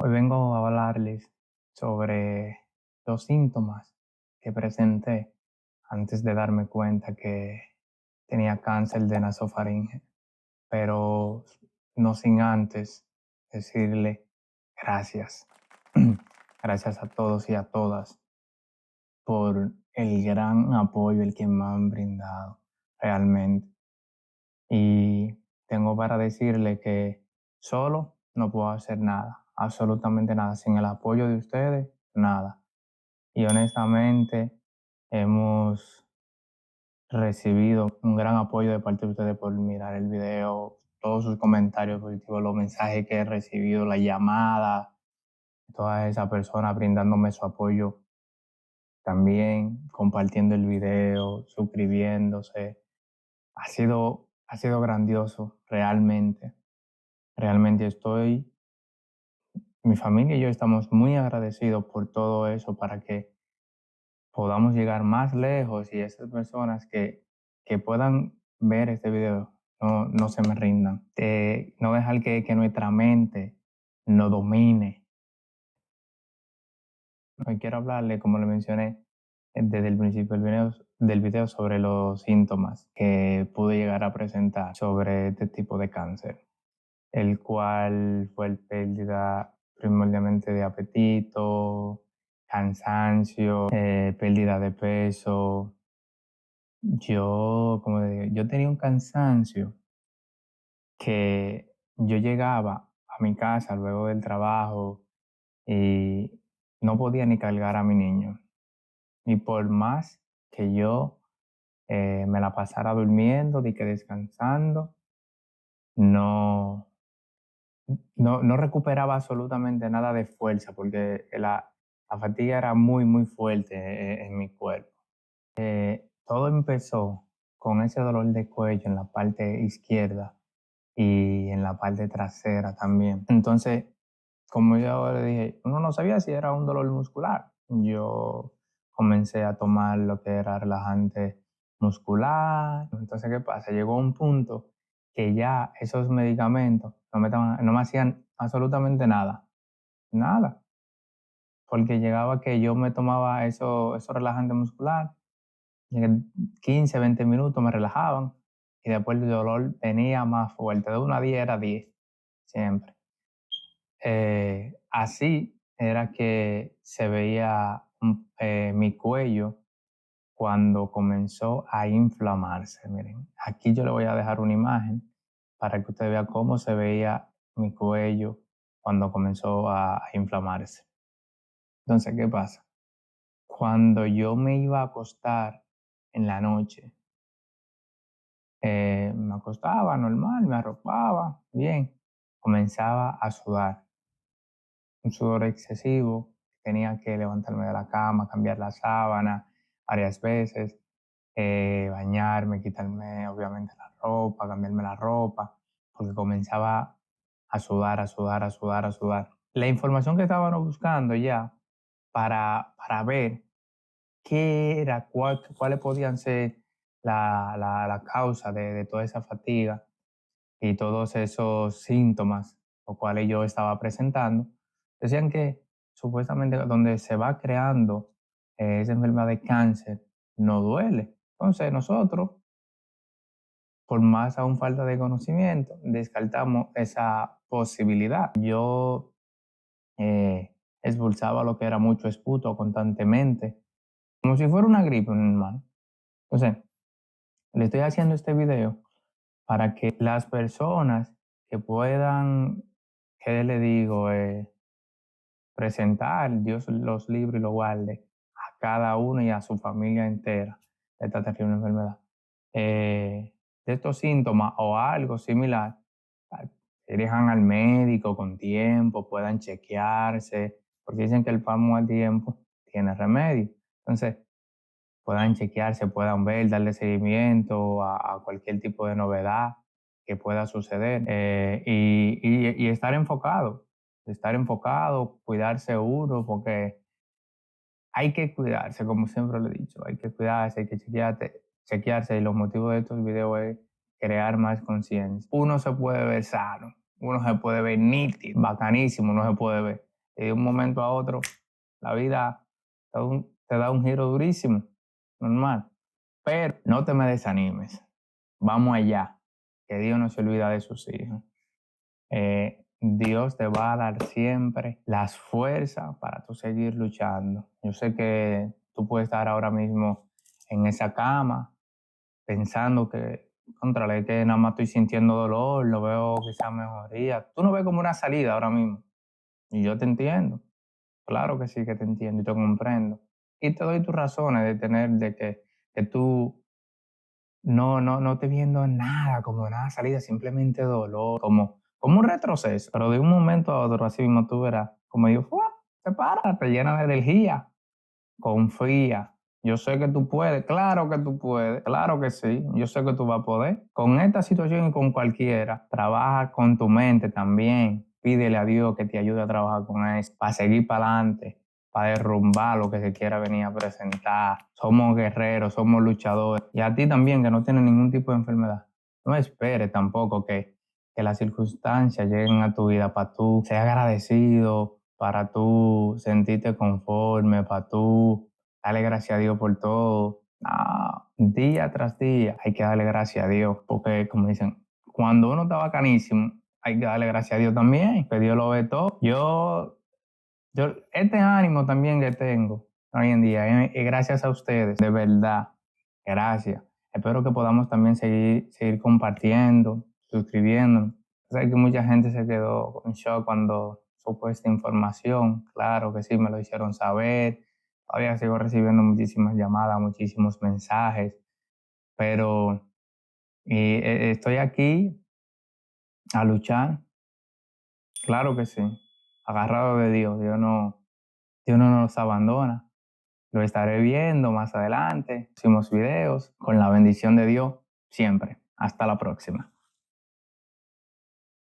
Hoy vengo a hablarles sobre los síntomas que presenté antes de darme cuenta que tenía cáncer de nasofaringe, pero no sin antes decirle gracias. Gracias a todos y a todas por el gran apoyo el que me han brindado realmente. Y tengo para decirle que solo no puedo hacer nada, absolutamente nada. Sin el apoyo de ustedes, nada. Y honestamente, hemos recibido un gran apoyo de parte de ustedes por mirar el video, todos sus comentarios positivos, los mensajes que he recibido, la llamada, todas esas personas brindándome su apoyo también, compartiendo el video, suscribiéndose. Ha sido grandioso, realmente. Realmente mi familia y yo estamos muy agradecidos por todo eso para que podamos llegar más lejos y esas personas que puedan ver este video no se me rindan. No dejar que nuestra mente nos domine. Hoy quiero hablarle, como le mencioné desde el principio del video sobre los síntomas que pude llegar a presentar sobre este tipo de cáncer, el cual fue el pérdida primordialmente de apetito, cansancio, pérdida de peso. Como digo, yo tenía un cansancio que yo llegaba a mi casa luego del trabajo y no podía ni cargar a mi niño. Y por más que yo me la pasara durmiendo, de que descansando, no, no recuperaba absolutamente nada de fuerza porque la fatiga era muy, muy fuerte en mi cuerpo. Todo empezó con ese dolor de cuello en la parte izquierda y en la parte trasera también. Entonces, como yo le dije, uno no sabía si era un dolor muscular. Yo comencé a tomar lo que era relajante muscular. Entonces, ¿qué pasa? Llegó un punto que ya esos medicamentos no me hacían absolutamente nada. Nada. Porque llegaba que yo me tomaba eso relajante muscular, en 15, 20 minutos me relajaban y después el dolor venía más fuerte. De 1 a 10 era 10, siempre. Así era que se veía mi cuello cuando comenzó a inflamarse. Miren, aquí yo le voy a dejar una imagen para que usted vea cómo se veía mi cuello cuando comenzó a inflamarse. Entonces, ¿qué pasa? Cuando yo me iba a acostar en la noche, me acostaba normal, me arropaba, bien, comenzaba a sudar, un sudor excesivo, tenía que levantarme de la cama, cambiar la sábana varias veces, bañarme, quitarme obviamente la ropa, cambiarme la ropa, porque comenzaba a sudar, a sudar, a sudar, a sudar. La información que estábamos buscando ya para ver qué era, cuáles podían ser la causa de toda esa fatiga y todos esos síntomas, los cuales yo estaba presentando, decían que supuestamente donde se va creando esa enfermedad de cáncer no duele. Entonces nosotros, por más aún falta de conocimiento, descartamos esa posibilidad. Yo expulsaba lo que era mucho esputo constantemente, como si fuera una gripe normal. Entonces, le estoy haciendo este video para que las personas que puedan, ¿qué le digo? Presentar, Dios los libre y los guarde a cada uno y a su familia entera de esta terrible enfermedad. De estos síntomas o algo similar, ah, se dirijan al médico con tiempo, puedan chequearse, porque dicen que el PAMO al tiempo tiene remedio. Entonces, puedan chequearse, puedan ver, darle seguimiento a cualquier tipo de novedad que pueda suceder, y estar enfocado, cuidarse uno, porque hay que cuidarse, como siempre lo he dicho, hay que cuidarse, hay que chequearse, y los motivos de estos videos es crear más conciencia. Uno se puede ver sano, uno se puede ver nítido, bacanísimo, uno se puede ver, y de un momento a otro la vida te da un giro durísimo, normal. Pero no te me desanimes, vamos allá, que Dios no se olvida de sus hijos. Dios te va a dar siempre las fuerzas para tú seguir luchando. Yo sé que tú puedes estar ahora mismo en esa cama pensando que, contrale, que nada más estoy sintiendo dolor, lo veo quizá mejoría. Tú no ves como una salida ahora mismo. Y yo te entiendo. Claro que sí que te entiendo y te comprendo. Y te doy tus razones que tú no estés viendo nada, como nada salida, simplemente dolor, como un retroceso. Pero de un momento a otro, así mismo tú verás, como yo, ¡fua! Se para, te llena de energía. Confía. Yo sé que tú puedes, claro que tú puedes, claro que sí, yo sé que tú vas a poder. Con esta situación y con cualquiera, trabaja con tu mente también. Pídele a Dios que te ayude a trabajar con eso, para seguir para adelante, para derrumbar lo que se quiera venir a presentar. Somos guerreros, somos luchadores. Y a ti también, que no tienes ningún tipo de enfermedad. No esperes tampoco que las circunstancias lleguen a tu vida para tú ser agradecido, para tú sentirte conforme, para tú darle gracias a Dios por todo. No, día tras día hay que darle gracias a Dios, porque como dicen, cuando uno está bacanísimo, hay que darle gracias a Dios también, que Dios lo ve todo. Este ánimo también que tengo hoy en día es gracias a ustedes, de verdad, gracias. Espero que podamos también seguir compartiendo, suscribiéndonos. Sé que mucha gente se quedó en shock cuando supo esta información. Claro que sí, me lo hicieron saber. Todavía sigo recibiendo muchísimas llamadas, muchísimos mensajes, pero estoy aquí a luchar. Claro que sí, agarrado de Dios. Dios no nos abandona. Lo estaré viendo más adelante, próximos videos, con la bendición de Dios siempre. Hasta la próxima.